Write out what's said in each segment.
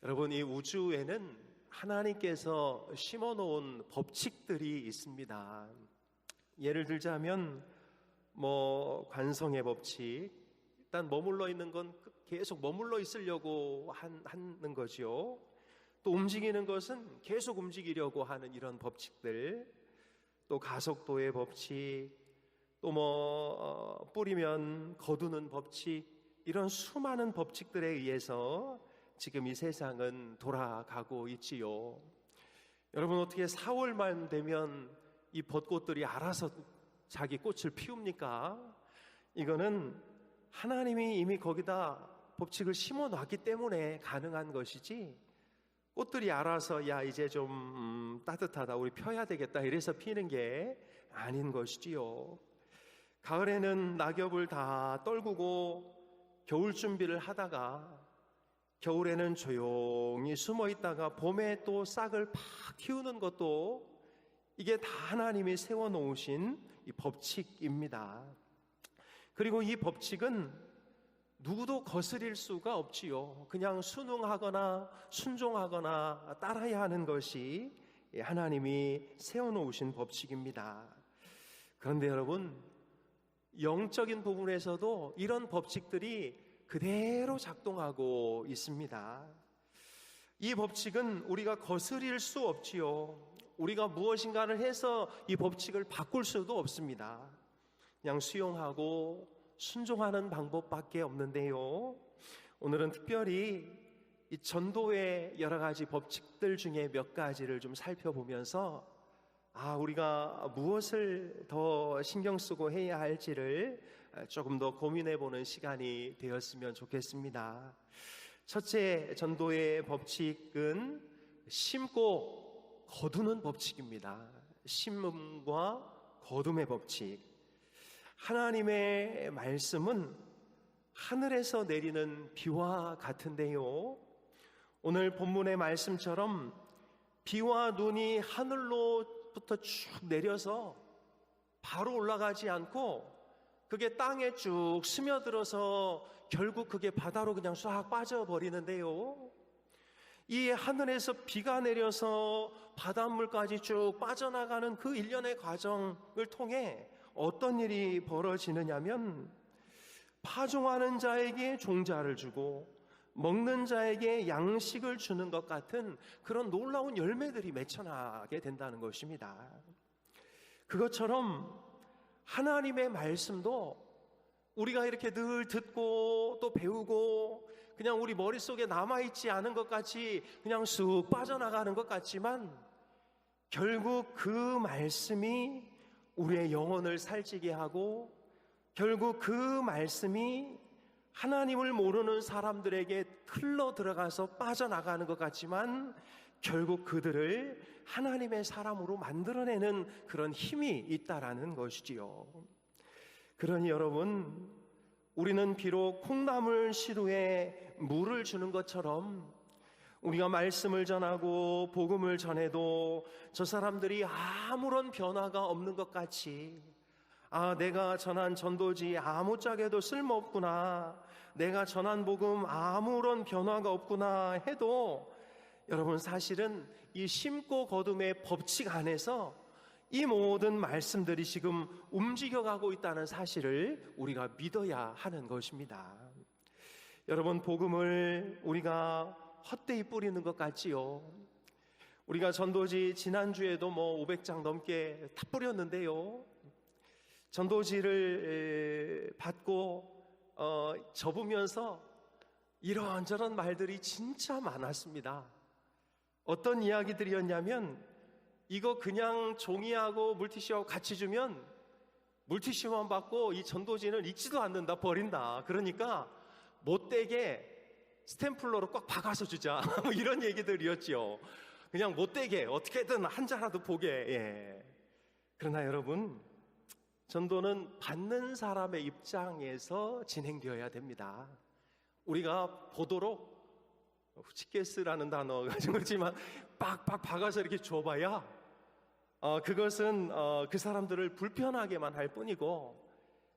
여러분, 이 우주에는 하나님께서 심어놓은 법칙들이 있습니다. 예를 들자면 관성의 법칙, 일단 머물러 있는 건 계속 머물러 있으려고 하는 거죠. 또 움직이는 것은 계속 움직이려고 하는 이런 법칙들, 또 가속도의 법칙, 또 뿌리면 거두는 법칙, 이런 수많은 법칙들에 의해서 지금 이 세상은 돌아가고 있지요. 여러분, 어떻게 4월만 되면 이 벚꽃들이 알아서 자기 꽃을 피웁니까? 이거는 하나님이 이미 거기다 법칙을 심어 놨기 때문에 가능한 것이지, 꽃들이 알아서 야 이제 좀 따뜻하다 우리 펴야 되겠다 이래서 피는 게 아닌 것이지요. 가을에는 낙엽을 다 떨구고 겨울 준비를 하다가 겨울에는 조용히 숨어 있다가 봄에 또 싹을 팍 틔우는 것도 이게 다 하나님이 세워놓으신 이 법칙입니다. 그리고 이 법칙은 누구도 거스릴 수가 없지요. 그냥 순응하거나 순종하거나 따라야 하는 것이 하나님이 세워놓으신 법칙입니다. 그런데 여러분, 영적인 부분에서도 이런 법칙들이 그대로 작동하고 있습니다. 이 법칙은 우리가 거스릴 수 없지요. 우리가 무엇인가를 해서 이 법칙을 바꿀 수도 없습니다. 그냥 수용하고 순종하는 방법밖에 없는데요. 오늘은 특별히 이 전도의 여러 가지 법칙들 중에 몇 가지를 좀 살펴보면서 우리가 무엇을 더 신경 쓰고 해야 할지를 조금 더 고민해 보는 시간이 되었으면 좋겠습니다. 첫째 전도의 법칙은 심고 거두는 법칙입니다. 심음과 거둠의 법칙. 하나님의 말씀은 하늘에서 내리는 비와 같은데요, 오늘 본문의 말씀처럼 비와 눈이 하늘로부터 쭉 내려서 바로 올라가지 않고 그게 땅에 쭉 스며들어서 결국 그게 바다로 그냥 싹 빠져버리는데요, 이 하늘에서 비가 내려서 바닷물까지 쭉 빠져나가는 그 일련의 과정을 통해 어떤 일이 벌어지느냐면, 파종하는 자에게 종자를 주고 먹는 자에게 양식을 주는 것 같은 그런 놀라운 열매들이 맺혀나게 된다는 것입니다. 그것처럼 하나님의 말씀도 우리가 이렇게 늘 듣고 또 배우고 그냥 우리 머릿속에 남아있지 않은 것 같이 그냥 쑥 빠져나가는 것 같지만, 결국 그 말씀이 우리의 영혼을 살찌게 하고 결국 그 말씀이 하나님을 모르는 사람들에게 흘러 들어가서 빠져나가는 것 같지만 결국 그들을 하나님의 사람으로 만들어내는 그런 힘이 있다라는 것이지요. 그러니 여러분, 우리는 비록 콩나물 시루에 물을 주는 것처럼 우리가 말씀을 전하고 복음을 전해도 저 사람들이 아무런 변화가 없는 것 같이, 내가 전한 전도지 아무짝에도 쓸모없구나, 내가 전한 복음 아무런 변화가 없구나 해도, 여러분 사실은 이 심고 거둠의 법칙 안에서 이 모든 말씀들이 지금 움직여가고 있다는 사실을 우리가 믿어야 하는 것입니다. 여러분, 복음을 우리가 헛되이 뿌리는 것 같지요. 우리가 전도지 지난주에도 500장 넘게 다 뿌렸는데요, 전도지를 받고 접으면서 이런저런 말들이 진짜 많았습니다. 어떤 이야기들이었냐면, 이거 그냥 종이하고 물티슈하고 같이 주면 물티슈만 받고 이 전도지는 읽지도 않는다, 버린다. 그러니까 못되게 스탬플러로 꽉 박아서 주자. 이런 얘기들이었죠. 그냥 못되게 어떻게든 한 자라도 보게. 그러나 여러분, 전도는 받는 사람의 입장에서 진행되어야 됩니다. 우리가 보도록 후치케스라는 단어가 그렇지만 빡빡 박아서 이렇게 줘봐야 그것은 그 사람들을 불편하게만 할 뿐이고,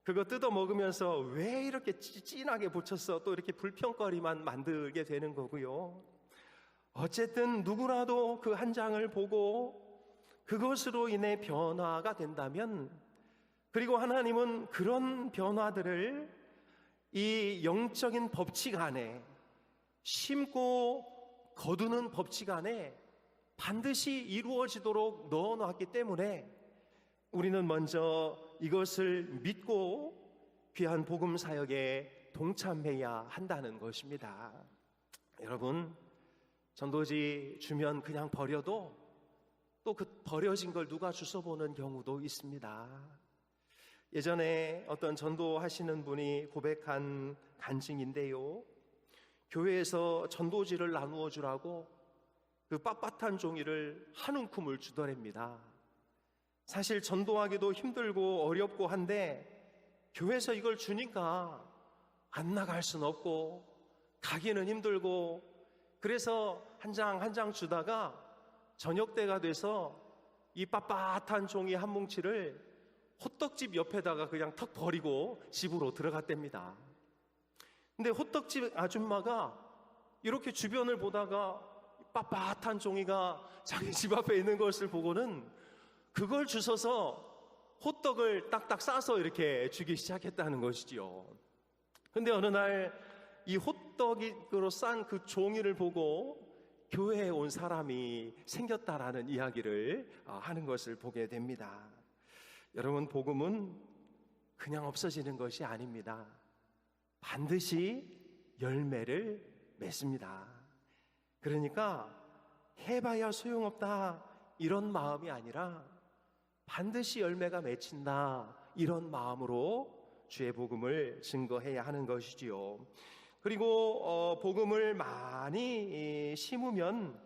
그거 뜯어 먹으면서 왜 이렇게 진하게 붙였어 또 이렇게 불평거리만 만들게 되는 거고요. 어쨌든 누구라도 그 한 장을 보고 그것으로 인해 변화가 된다면, 그리고 하나님은 그런 변화들을 이 영적인 법칙 안에, 심고 거두는 법칙 안에 반드시 이루어지도록 넣어놨기 때문에 우리는 먼저 이것을 믿고 귀한 복음 사역에 동참해야 한다는 것입니다. 여러분, 전도지 주면 그냥 버려도 또 그 버려진 걸 누가 주워보는 경우도 있습니다. 예전에 어떤 전도하시는 분이 고백한 간증인데요, 교회에서 전도지를 나누어 주라고 그 빳빳한 종이를 한 움큼을 주더랍니다. 사실 전도하기도 힘들고 어렵고 한데 교회에서 이걸 주니까 안 나갈 수는 없고 가기는 힘들고, 그래서 한 장 한 장 주다가 저녁 때가 돼서 이 빳빳한 종이 한 뭉치를 호떡집 옆에다가 그냥 턱 버리고 집으로 들어갔답니다. 근데 호떡집 아줌마가 이렇게 주변을 보다가 빳빳한 종이가 자기 집 앞에 있는 것을 보고는 그걸 주워서 호떡을 딱딱 싸서 이렇게 주기 시작했다는 것이지요. 근데 어느 날 이 호떡으로 싼 그 종이를 보고 교회에 온 사람이 생겼다라는 이야기를 하는 것을 보게 됩니다. 여러분, 복음은 그냥 없어지는 것이 아닙니다. 반드시 열매를 맺습니다. 그러니까 해봐야 소용없다 이런 마음이 아니라 반드시 열매가 맺힌다 이런 마음으로 주의 복음을 증거해야 하는 것이지요. 그리고 복음을 많이 심으면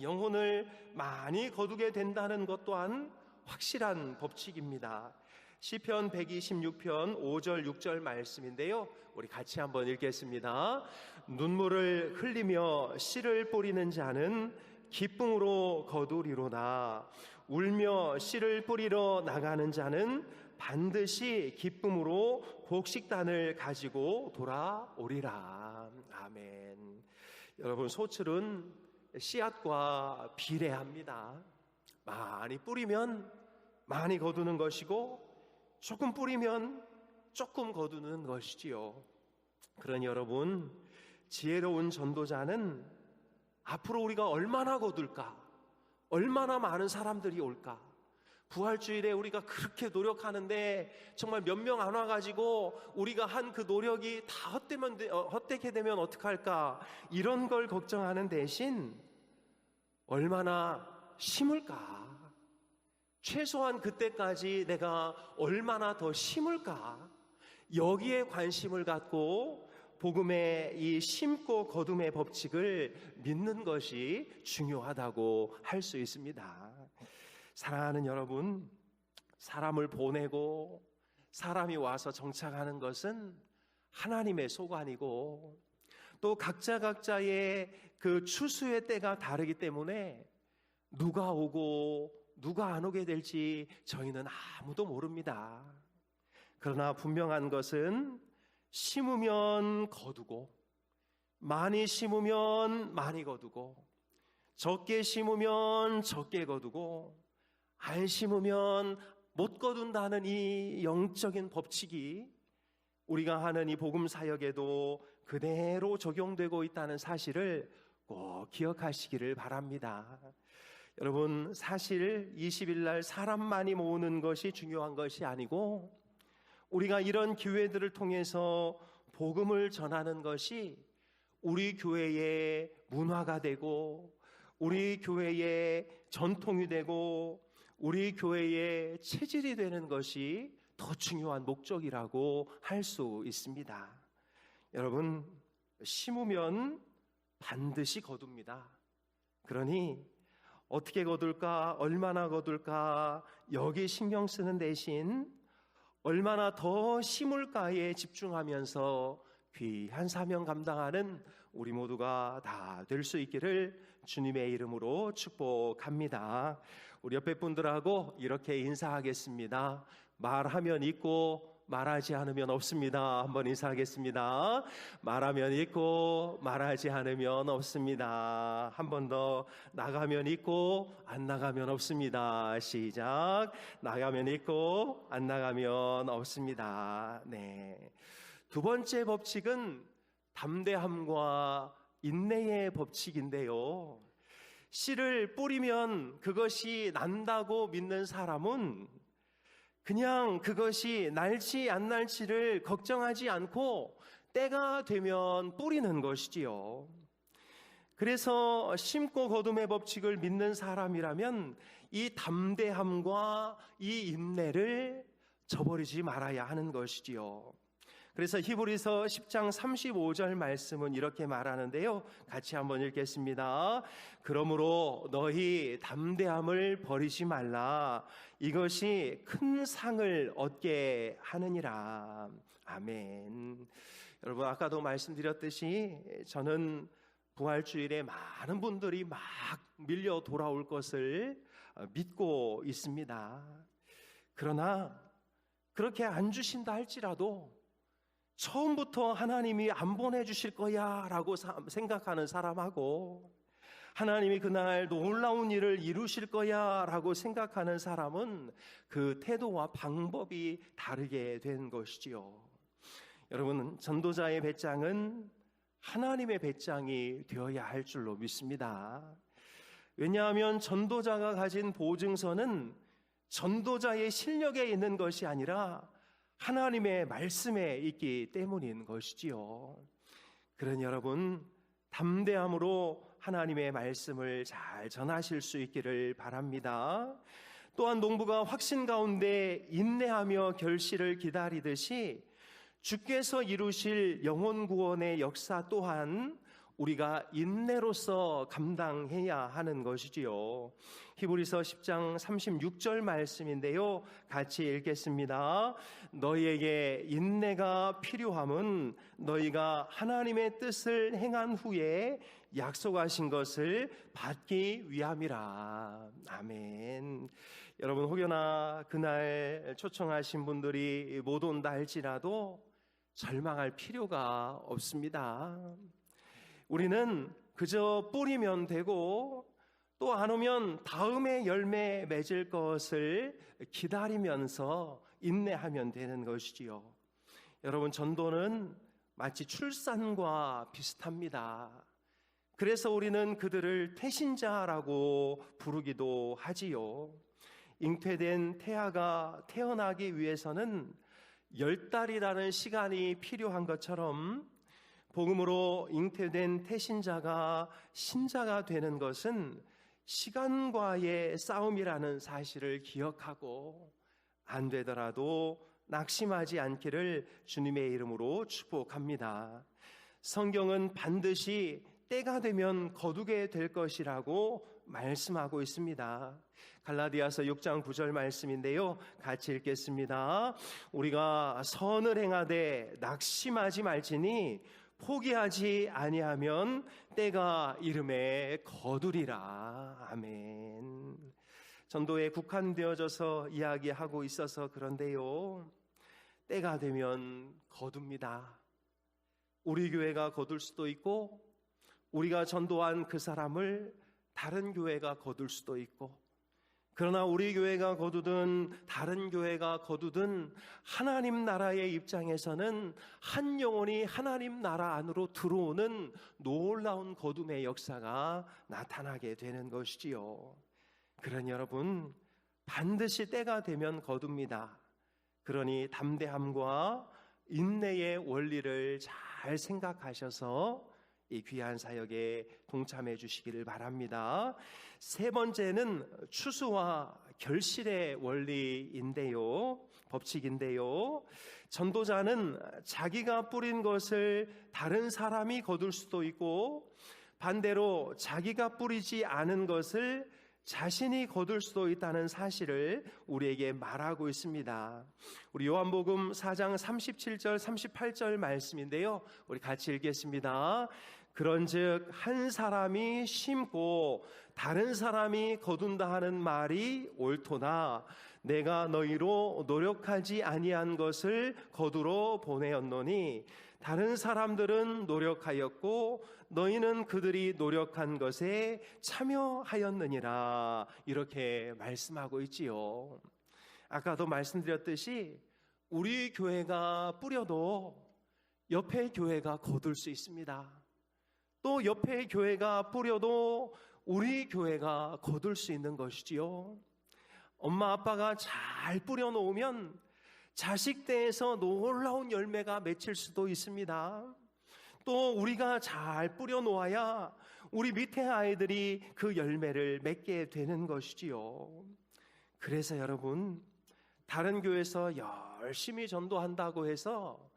영혼을 많이 거두게 된다는 것 또한 확실한 법칙입니다. 시편 126편 5절 6절 말씀인데요, 우리 같이 한번 읽겠습니다. 눈물을 흘리며 씨를 뿌리는 자는 기쁨으로 거두리로다. 울며 씨를 뿌리러 나가는 자는 반드시 기쁨으로 곡식단을 가지고 돌아오리라. 아멘. 여러분, 소출은 씨앗과 비례합니다. 많이 뿌리면 많이 거두는 것이고 조금 뿌리면 조금 거두는 것이지요. 그러니 여러분, 지혜로운 전도자는 앞으로 우리가 얼마나 거둘까, 얼마나 많은 사람들이 올까, 부활주일에 우리가 그렇게 노력하는데 정말 몇 명 안 와가지고 우리가 한 그 노력이 다 헛되게 되면 어떡할까, 이런 걸 걱정하는 대신 얼마나 심을까, 최소한 그때까지 내가 얼마나 더 심을까, 여기에 관심을 갖고 복음의 이 심고 거둠의 법칙을 믿는 것이 중요하다고 할 수 있습니다. 사랑하는 여러분, 사람을 보내고 사람이 와서 정착하는 것은 하나님의 소관이고, 또 각자의 그 추수의 때가 다르기 때문에 누가 오고 누가 안 오게 될지 저희는 아무도 모릅니다. 그러나 분명한 것은 심으면 거두고, 많이 심으면 많이 거두고, 적게 심으면 적게 거두고, 안 심으면 못 거둔다는 이 영적인 법칙이 우리가 하는 이 복음 사역에도 그대로 적용되고 있다는 사실을 꼭 기억하시기를 바랍니다. 여러분, 사실 20일 날 사람 많이 모으는 것이 중요한 것이 아니고, 우리가 이런 기회들을 통해서 복음을 전하는 것이 우리 교회의 문화가 되고, 우리 교회의 전통이 되고, 우리 교회의 체질이 되는 것이 더 중요한 목적이라고 할 수 있습니다. 여러분, 심으면 반드시 거둡니다. 그러니 어떻게 거둘까, 얼마나 거둘까, 여기 신경 쓰는 대신 얼마나 더 심을까에 집중하면서 귀한 사명 감당하는 우리 모두가 다 될 수 있기를 주님의 이름으로 축복합니다. 우리 옆에 분들하고 이렇게 인사하겠습니다. 말하면 있고 말하지 않으면 없습니다. 한번 인사하겠습니다. 말하면 있고 말하지 않으면 없습니다. 한 번 더, 나가면 있고 안 나가면 없습니다. 시작. 나가면 있고 안 나가면 없습니다. 네. 두 번째 법칙은 담대함과 인내의 법칙인데요. 씨를 뿌리면 그것이 난다고 믿는 사람은 그냥 그것이 날지 안 날지를 걱정하지 않고 때가 되면 뿌리는 것이지요. 그래서 심고 거둠의 법칙을 믿는 사람이라면 이 담대함과 이 인내를 저버리지 말아야 하는 것이지요. 그래서 히브리서 10장 35절 말씀은 이렇게 말하는데요. 같이 한번 읽겠습니다. 그러므로 너희 담대함을 버리지 말라. 이것이 큰 상을 얻게 하느니라. 아멘. 여러분, 아까도 말씀드렸듯이 저는 부활주일에 많은 분들이 막 밀려 돌아올 것을 믿고 있습니다. 그러나 그렇게 안 주신다 할지라도 처음부터 하나님이 안 보내주실 거야 라고 생각하는 사람하고 하나님이 그날 놀라운 일을 이루실 거야 라고 생각하는 사람은 그 태도와 방법이 다르게 된 것이지요. 여러분, 전도자의 배짱은 하나님의 배짱이 되어야 할 줄로 믿습니다. 왜냐하면 전도자가 가진 보증서는 전도자의 실력에 있는 것이 아니라 하나님의 말씀에 있기 때문인 것이지요. 그러니 여러분, 담대함으로 하나님의 말씀을 잘 전하실 수 있기를 바랍니다. 또한 농부가 확신 가운데 인내하며 결실을 기다리듯이 주께서 이루실 영혼 구원의 역사 또한 우리가 인내로서 감당해야 하는 것이지요. 히브리서 10장 36절 말씀인데요. 같이 읽겠습니다. 너희에게 인내가 필요함은 너희가 하나님의 뜻을 행한 후에 약속하신 것을 받기 위함이라. 아멘. 여러분, 혹여나 그날 초청하신 분들이 못 온다 할지라도 절망할 필요가 없습니다. 우리는 그저 뿌리면 되고 또 안 오면 다음에 열매 맺을 것을 기다리면서 인내하면 되는 것이지요. 여러분, 전도는 마치 출산과 비슷합니다. 그래서 우리는 그들을 태신자라고 부르기도 하지요. 잉태된 태아가 태어나기 위해서는 10달이라는 시간이 필요한 것처럼 복음으로 잉태된 태신자가 신자가 되는 것은 시간과의 싸움이라는 사실을 기억하고 안 되더라도 낙심하지 않기를 주님의 이름으로 축복합니다. 성경은 반드시 때가 되면 거두게 될 것이라고 말씀하고 있습니다. 갈라디아서 6장 9절 말씀인데요. 같이 읽겠습니다. 우리가 선을 행하되 낙심하지 말지니 포기하지 아니하면 때가 이름에 거두리라. 아멘. 전도에 국한되어져서 이야기하고 있어서 그런데요, 때가 되면 거둡니다. 우리 교회가 거둘 수도 있고 우리가 전도한 그 사람을 다른 교회가 거둘 수도 있고, 그러나 우리 교회가 거두든 다른 교회가 거두든 하나님 나라의 입장에서는 한 영혼이 하나님 나라 안으로 들어오는 놀라운 거둠의 역사가 나타나게 되는 것이지요. 그러니 여러분, 반드시 때가 되면 거둡니다. 그러니 담대함과 인내의 원리를 잘 생각하셔서 이 귀한 사역에 동참해 주시기를 바랍니다. 세 번째는 추수와 결실의 원리인데요, 법칙인데요. 전도자는 자기가 뿌린 것을 다른 사람이 거둘 수도 있고, 반대로 자기가 뿌리지 않은 것을 자신이 거둘 수도 있다는 사실을 우리에게 말하고 있습니다. 우리 요한복음 4장 37절 38절 말씀인데요, 우리 같이 읽겠습니다. 그런즉 한 사람이 심고 다른 사람이 거둔다 하는 말이 옳도나 내가 너희로 노력하지 아니한 것을 거두러 보내었노니 다른 사람들은 노력하였고 너희는 그들이 노력한 것에 참여하였느니라. 이렇게 말씀하고 있지요. 아까도 말씀드렸듯이 우리 교회가 뿌려도 옆에 교회가 거둘 수 있습니다. 또 옆에 교회가 뿌려도 우리 교회가 거둘 수 있는 것이지요. 엄마 아빠가 잘 뿌려놓으면 자식 때에서 놀라운 열매가 맺힐 수도 있습니다. 또 우리가 잘 뿌려놓아야 우리 밑에 아이들이 그 열매를 맺게 되는 것이지요. 그래서 여러분, 다른 교회에서 열심히 전도한다고 해서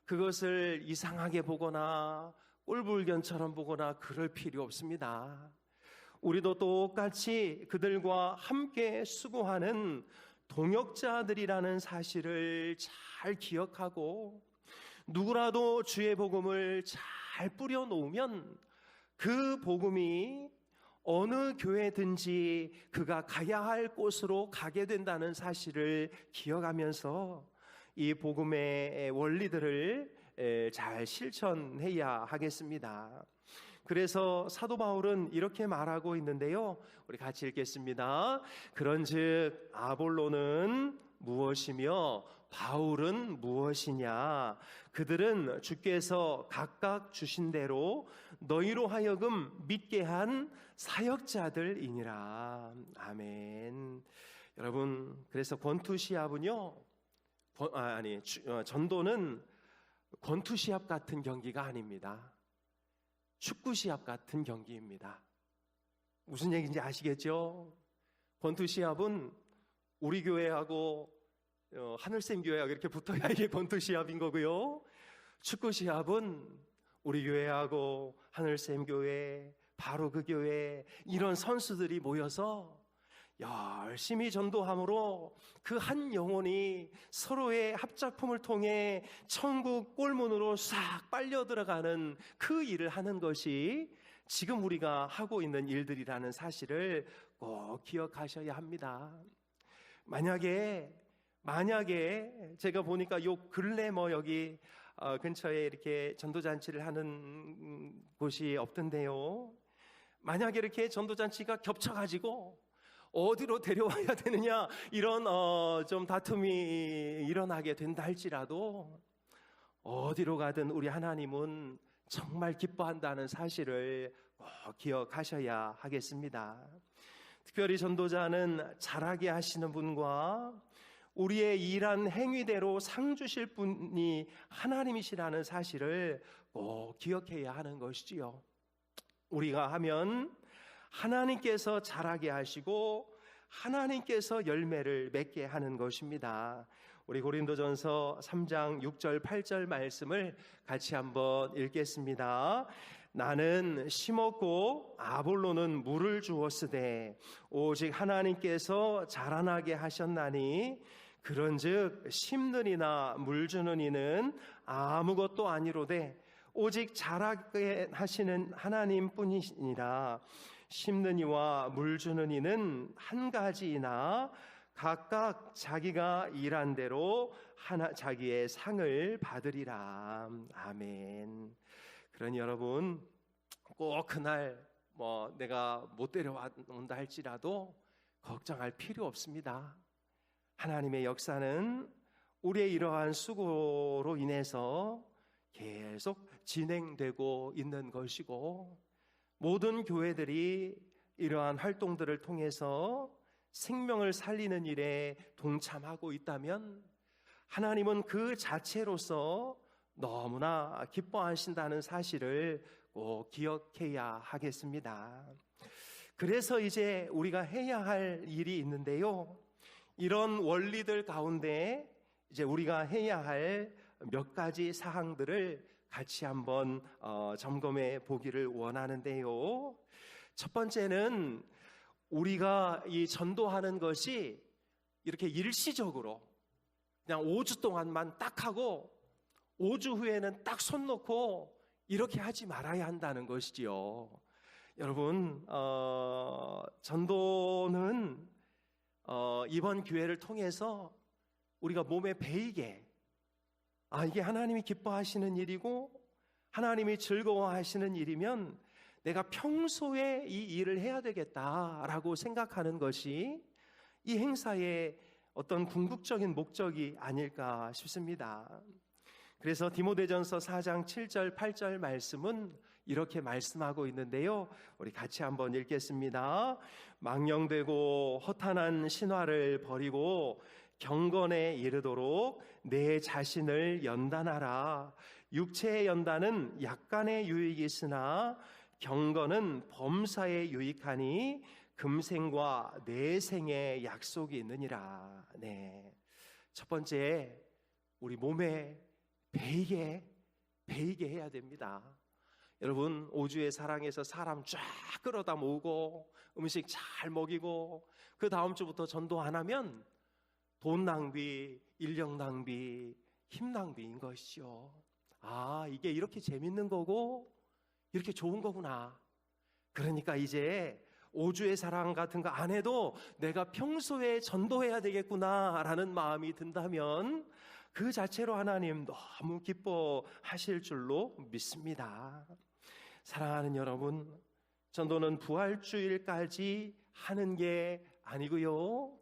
그것을 이상하게 보거나 꼴불견처럼 보거나 그럴 필요 없습니다. 우리도 똑같이 그들과 함께 수고하는 동역자들이라는 사실을 잘 기억하고 누구라도 주의 복음을 잘 뿌려놓으면 그 복음이 어느 교회든지 그가 가야 할 곳으로 가게 된다는 사실을 기억하면서 이 복음의 원리들을 잘 실천해야 하겠습니다. 그래서 사도 바울은 이렇게 말하고 있는데요. 우리 같이 읽겠습니다. 그런즉 아볼로는 무엇이며 바울은 무엇이냐? 그들은 주께서 각각 주신 대로 너희로 하여금 믿게 한 사역자들이니라. 아멘. 여러분, 그래서 권투시합은요, 전도는 권투시합 같은 경기가 아닙니다. 축구시합 같은 경기입니다. 무슨 얘기인지 아시겠죠? 권투시합은 우리 교회하고 하늘샘 교회하고 이렇게 붙어야 이게 권투시합인 거고요. 축구시합은 우리 교회하고 하늘샘 교회, 바로 그 교회 이런 선수들이 모여서 열심히 전도함으로 그 한 영혼이 서로의 합작품을 통해 천국 꼴문으로 싹 빨려 들어가는 그 일을 하는 것이 지금 우리가 하고 있는 일들이라는 사실을 꼭 기억하셔야 합니다. 만약에 제가 보니까 요 근래 여기 근처에 이렇게 전도잔치를 하는 곳이 없던데요. 만약에 이렇게 전도잔치가 겹쳐가지고 어디로 데려와야 되느냐 이런 좀 다툼이 일어나게 된다 할지라도 어디로 가든 우리 하나님은 정말 기뻐한다는 사실을 꼭 기억하셔야 하겠습니다. 특별히 전도자는 잘하게 하시는 분과 우리의 일한 행위대로 상 주실 분이 하나님이시라는 사실을 꼭 기억해야 하는 것이지요. 우리가 하면 하나님께서 자라게 하시고 하나님께서 열매를 맺게 하는 것입니다. 우리 고린도전서 3장 6절 8절 말씀을 같이 한번 읽겠습니다. 나는 심었고 아볼로는 물을 주었으되 오직 하나님께서 자라나게 하셨나니 그런즉 심는 이나 물 주는 이는 아무것도 아니로되 오직 자라게 하시는 하나님뿐이니라. 심는 이와 물 주는 이는 한 가지이나 각각 자기가 일한 대로 자기의 상을 받으리라. 아멘. 그러니 여러분 꼭 그날 내가 못 데려온다 할지라도 걱정할 필요 없습니다. 하나님의 역사는 우리의 이러한 수고로 인해서 계속 진행되고 있는 것이고 모든 교회들이 이러한 활동들을 통해서 생명을 살리는 일에 동참하고 있다면 하나님은 그 자체로서 너무나 기뻐하신다는 사실을 꼭 기억해야 하겠습니다. 그래서 이제 우리가 해야 할 일이 있는데요. 이런 원리들 가운데 이제 우리가 해야 할 몇 가지 사항들을 같이 한번 점검해 보기를 원하는데요. 첫 번째는 우리가 이 전도하는 것이 이렇게 일시적으로 그냥 5주 동안만 딱 하고 5주 후에는 딱 손 놓고 이렇게 하지 말아야 한다는 것이지요. 여러분, 전도는 이번 기회를 통해서 우리가 몸에 배이게, 이게 하나님이 기뻐하시는 일이고 하나님이 즐거워하시는 일이면 내가 평소에 이 일을 해야 되겠다라고 생각하는 것이 이 행사의 어떤 궁극적인 목적이 아닐까 싶습니다. 그래서 디모데전서 4장 7절 8절 말씀은 이렇게 말씀하고 있는데요, 우리 같이 한번 읽겠습니다. 망령되고 허탄한 신화를 버리고 경건에 이르도록 내 자신을 연단하라. 육체의 연단은 약간의 유익이 있으나 경건은 범사에 유익하니 금생과 내생의 약속이 있느니라. 네, 첫 번째, 우리 몸에 배이게 해야 됩니다. 여러분, 5주의 사랑에서 사람 쫙 끌어다 모으고 음식 잘 먹이고 그 다음 주부터 전도 안 하면 돈 낭비, 인력 낭비, 힘 낭비인 것이죠. 이게 이렇게 재밌는 거고 이렇게 좋은 거구나. 그러니까 이제 5주의 사랑 같은 거 안 해도 내가 평소에 전도해야 되겠구나 라는 마음이 든다면 그 자체로 하나님 너무 기뻐하실 줄로 믿습니다. 사랑하는 여러분, 전도는 부활주일까지 하는 게 아니고요,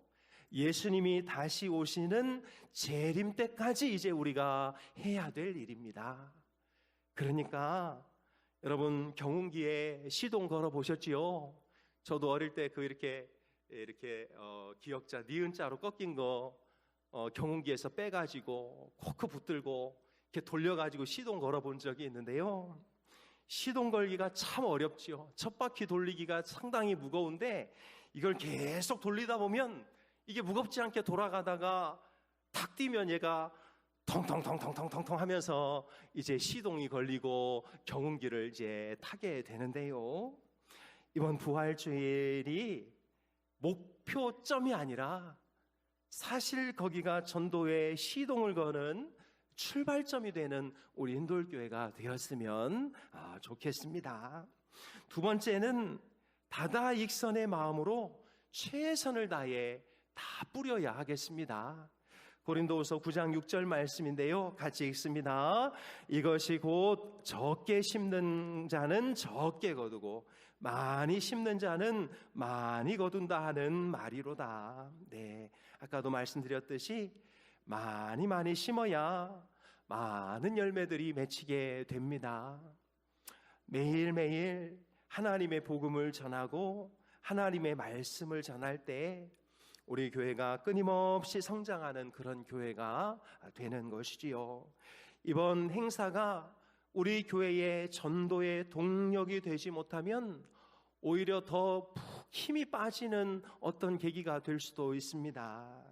예수님이 다시 오시는 재림 때까지 이제 우리가 해야 될 일입니다. 그러니까 여러분, 경운기에 시동 걸어 보셨지요? 저도 어릴 때 이렇게 기역자 니은자로 꺾인 거 경운기에서 빼가지고 코크 붙들고 이렇게 돌려가지고 시동 걸어 본 적이 있는데요, 시동 걸기가 참 어렵지요. 첫 바퀴 돌리기가 상당히 무거운데 이걸 계속 돌리다 보면 이게 무겁지 않게 돌아가다가 탁 뛰면 얘가 텅텅텅텅텅텅 하면서 이제 시동이 걸리고 경운기를 이제 타게 되는데요, 이번 부활주일이 목표점이 아니라 사실 거기가 전도의 시동을 거는 출발점이 되는 우리 인돌교회가 되었으면 좋겠습니다. 두 번째는 다다익선의 마음으로 최선을 다해 다 뿌려야 하겠습니다. 고린도후서 9장 6절 말씀인데요, 같이 읽습니다. 이것이 곧 적게 심는 자는 적게 거두고 많이 심는 자는 많이 거둔다 하는 말이로다. 네, 아까도 말씀드렸듯이 많이 심어야 많은 열매들이 맺히게 됩니다. 매일매일 하나님의 복음을 전하고 하나님의 말씀을 전할 때 우리 교회가 끊임없이 성장하는 그런 교회가 되는 것이지요. 이번 행사가 우리 교회의 전도의 동력이 되지 못하면 오히려 더 힘이 빠지는 어떤 계기가 될 수도 있습니다.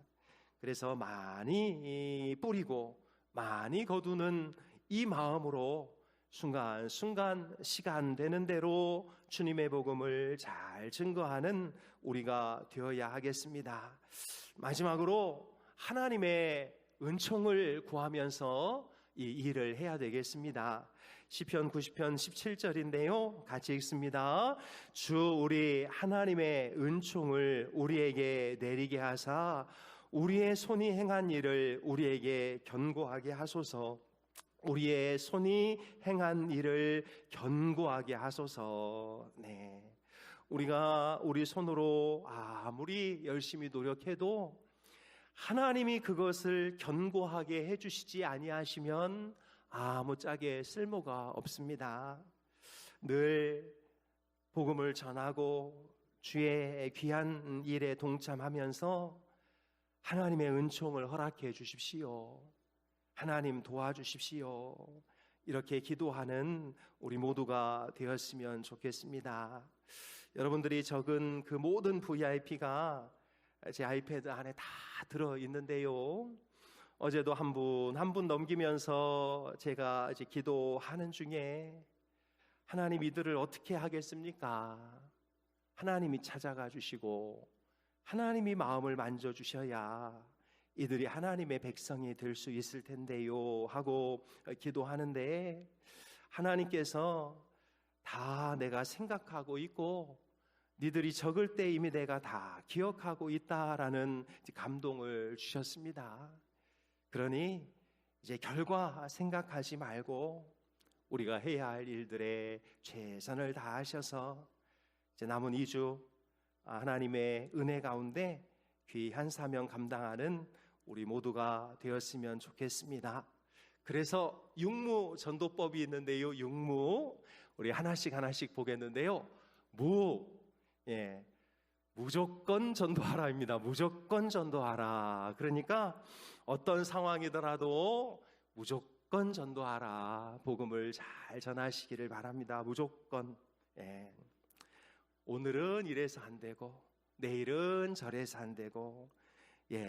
그래서 많이 뿌리고 많이 거두는 이 마음으로 순간순간 시간 되는 대로 주님의 복음을 잘 증거하는 우리가 되어야 하겠습니다. 마지막으로 하나님의 은총을 구하면서 이 일을 해야 되겠습니다. 시편 90편 17절인데요, 같이 읽습니다. 주 우리 하나님의 은총을 우리에게 내리게 하사 우리의 손이 행한 일을 우리에게 견고하게 하소서. 우리의 손이 행한 일을 견고하게 하소서. 네, 우리가 우리 손으로 아무리 열심히 노력해도 하나님이 그것을 견고하게 해주시지 아니하시면 아무짝에 쓸모가 없습니다. 늘 복음을 전하고 주의 귀한 일에 동참하면서 하나님의 은총을 허락해 주십시오. 하나님 도와주십시오. 이렇게 기도하는 우리 모두가 되었으면 좋겠습니다. 여러분들이 적은 그 모든 VIP가 제 아이패드 안에 다 들어있는데요, 어제도 한 분 넘기면서 제가 이제 기도하는 중에 하나님 이들을 어떻게 하겠습니까? 하나님이 찾아가 주시고 하나님이 마음을 만져주셔야 이들이 하나님의 백성이 될 수 있을 텐데요 하고 기도하는데, 하나님께서 다 내가 생각하고 있고 니들이 적을 때 이미 내가 다 기억하고 있다라는 감동을 주셨습니다. 그러니 이제 결과 생각하지 말고 우리가 해야 할 일들에 최선을 다하셔서 이제 남은 2주 하나님의 은혜 가운데 귀한 사명 감당하는 우리 모두가 되었으면 좋겠습니다. 그래서 육무 전도법이 있는데요. 육무 우리 하나씩 보겠는데요. 무조건 전도하라입니다. 무조건 전도하라. 그러니까 어떤 상황이더라도 무조건 전도하라. 복음을 잘 전하시기를 바랍니다. 무조건. 오늘은 이래서 안 되고 내일은 저래서 안 되고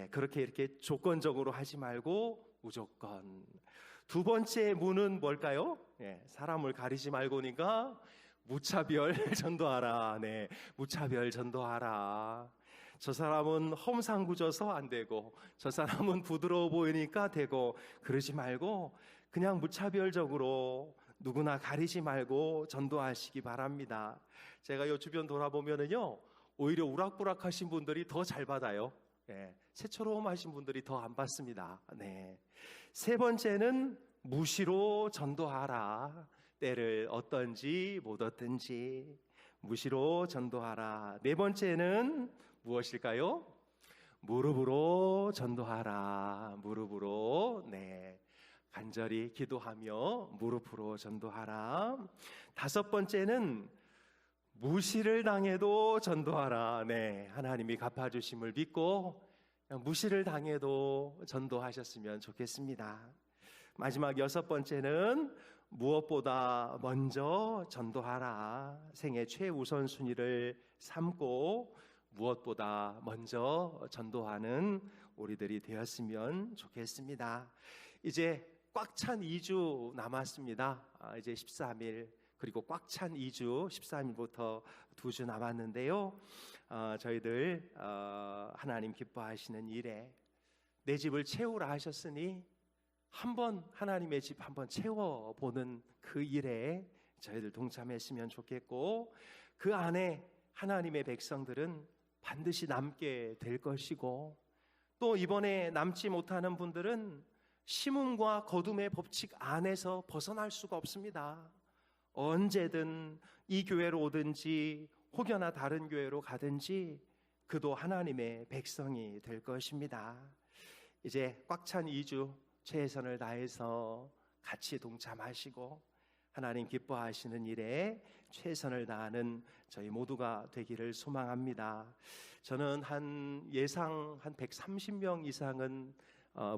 그렇게 이렇게 조건적으로 하지 말고 무조건. 두 번째 무는 뭘까요? 사람을 가리지 말고니까 무차별 전도하라. 무차별 전도하라. 저 사람은 험상궂어서 안 되고 저 사람은 부드러워 보이니까 되고 그러지 말고 그냥 무차별적으로 누구나 가리지 말고 전도하시기 바랍니다. 제가 이 주변 돌아보면은요, 오히려 우락부락하신 분들이 더 잘 받아요. 새처럼 하신 분들이 더 안 받습니다. 세 번째는 무시로 전도하라. 때를 얻든지 못 얻든지 무시로 전도하라. 네 번째는 무엇일까요? 무릎으로 전도하라. 무릎으로. 간절히 기도하며 무릎으로 전도하라. 다섯 번째는 무시를 당해도 전도하라. 하나님이 갚아주심을 믿고 무시를 당해도 전도하셨으면 좋겠습니다. 마지막 여섯 번째는 무엇보다 먼저 전도하라. 생애 최우선순위를 삼고 무엇보다 먼저 전도하는 우리들이 되었으면 좋겠습니다. 이제 꽉 찬 2주 남았습니다. 이제 13일 그리고 꽉 찬 2주 13일부터 2주 남았는데요. 저희들 하나님 기뻐하시는 일에 내 집을 채우라 하셨으니 한번 하나님의 집 한번 채워보는 그 일에 저희들 동참했으면 좋겠고 그 안에 하나님의 백성들은 반드시 남게 될 것이고 또 이번에 남지 못하는 분들은 심음과 거둠의 법칙 안에서 벗어날 수가 없습니다. 언제든 이 교회로 오든지 혹여나 다른 교회로 가든지 그도 하나님의 백성이 될 것입니다. 이제 꽉 찬 2주 최선을 다해서 같이 동참하시고 하나님 기뻐하시는 일에 최선을 다하는 저희 모두가 되기를 소망합니다. 저는 예상 한 130명 이상은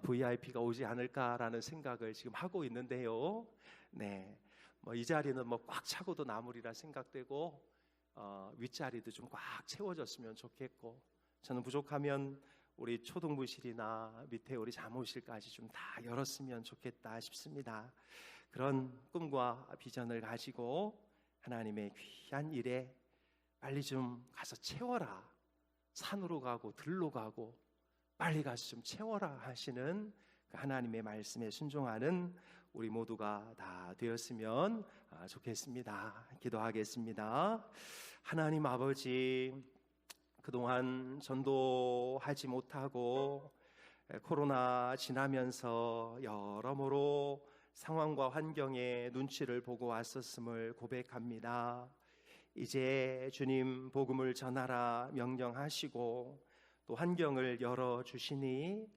VIP가 오지 않을까라는 생각을 지금 하고 있는데요. 이 자리는 꽉 차고도 남으리라 생각되고 윗자리도 좀 꽉 채워졌으면 좋겠고 저는 부족하면 우리 초등부실이나 밑에 우리 사무실까지 좀 다 열었으면 좋겠다 싶습니다. 그런 꿈과 비전을 가지고 하나님의 귀한 일에 빨리 좀 가서 채워라. 산으로 가고 들로 가고 빨리 가서 좀 채워라 하시는 그 하나님의 말씀에 순종하는 우리 모두가 다 되었으면 좋겠습니다. 기도하겠습니다. 하나님 아버지, 그동안 전도하지 못하고 코로나 지나면서 여러모로 상황과 환경에 눈치를 보고 왔었음을 고백합니다. 이제 주님 복음을 전하라 명령하시고 또 환경을 열어주시니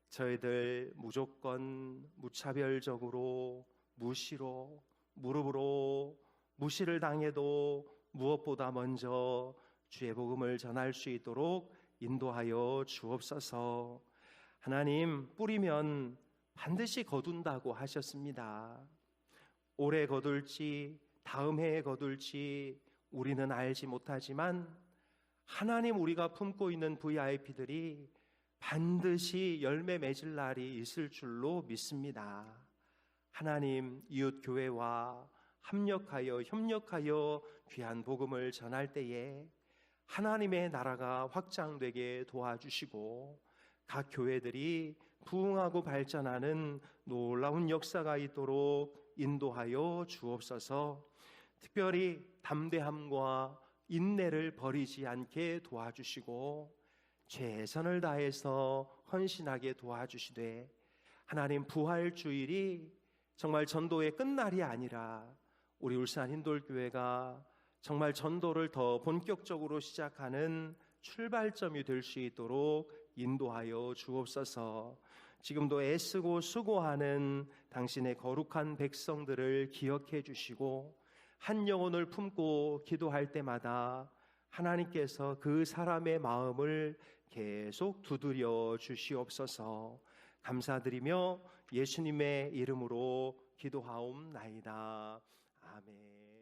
저희들 무조건 무차별적으로 무시로 무릎으로 무시를 당해도 무엇보다 먼저 주의 복음을 전할 수 있도록 인도하여 주옵소서. 하나님, 뿌리면 반드시 거둔다고 하셨습니다. 올해 거둘지 다음 해에 거둘지 우리는 알지 못하지만 하나님 우리가 품고 있는 VIP들이 반드시 열매 맺을 날이 있을 줄로 믿습니다. 하나님, 이웃 교회와 협력하여 귀한 복음을 전할 때에 하나님의 나라가 확장되게 도와주시고 각 교회들이 부흥하고 발전하는 놀라운 역사가 있도록 인도하여 주옵소서. 특별히 담대함과 인내를 버리지 않게 도와주시고 최선을 다해서 헌신하게 도와주시되, 하나님 부활주일이 정말 전도의 끝날이 아니라 우리 울산 힌돌교회가 정말 전도를 더 본격적으로 시작하는 출발점이 될 수 있도록 인도하여 주옵소서. 지금도 애쓰고 수고하는 당신의 거룩한 백성들을 기억해 주시고, 한 영혼을 품고 기도할 때마다 하나님께서 그 사람의 마음을 계속 두드려 주시옵소서. 감사드리며 예수님의 이름으로 기도하옵나이다. 아멘.